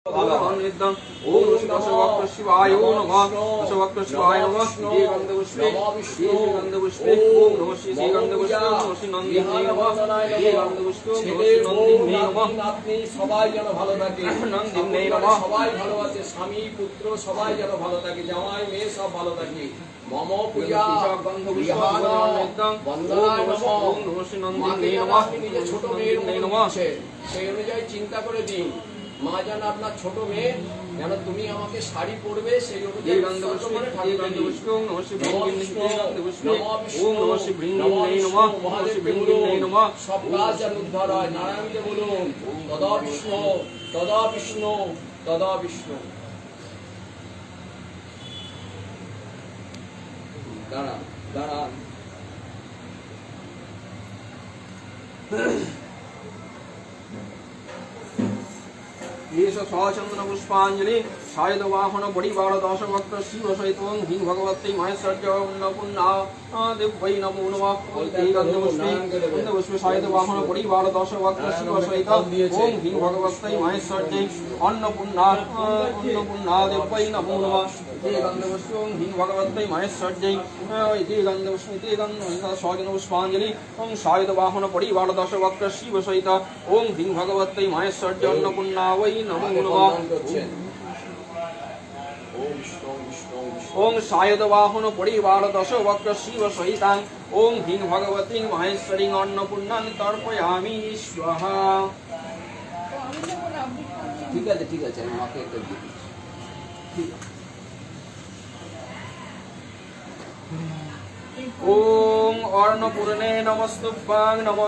ओम शिवाय नमः शिवाय नमः श्री गंधपुष्पे श्री गंधपुष्पे ओम नमः श्री गंधपुष्पे नमः श्री नंदिनी नमः श्री गंधपुष्पे नंदिनी नमः আপনি সবাই যেন ভালো থাকে नंदिनी नमः সবাই ভালো আছে স্বামী পুত্র সবাই যেন ভালো থাকে জামাই মেয়ে সব ভালো থাকে মম পূজা गंधपुष्पे বন্দনায় নমঃ ओम नमः श्री नंदिनी नमः নিজের ছোট মেয়ের নমঃ সেই অনুযায়ী চিন্তা করে দিন মা যেন আপনার ছোট মেয়ে যেন তুমি আমাকে শাড়ি পরবে সেই অনুযায়ী সব কাজ যেন উদ্ধার হয় নারায়ণকে বলুন তদা বিষ্ণু তদা বিষ্ণু তদা বিষ্ণু দাঁড়ান দাঁড়ান चंद्र पुष्पांजलि सायुध वाहन बड़ी बाड़ दश वक्त शिव सहित हिंग भगवती महेश्वर्य अन्नपूर्णा दिव्यै नमो नमः गंधपुष्पे सायुध वाहन बड़ी बाड़ दश वक्त शिव सहित ओम हिंग भगवती महेश्वर्य अन्नपूर्णा दिव्यै नमो नमः गंधपुष्पे हिंग भगवती महेश्वर्य गंधपुष्पे पुष्पांजलि सायुध वाहन बड़ी बाड़ दश वक्त शिव सहित ओम हिंग भगवती महेश्वर्य अन्नपूर्णा वै नमो नमः ओम सायुध वाहन परिवार दश वक्र शिव सहितां ओम हिंग भगवती महेश्वरी अन्नपूर्णां तर्पयामि स्वाहा ঠিক আছে আমি মাকে একটা দিয়ে ओम अन्नपूर्णे नमस्तुभ्यां नमः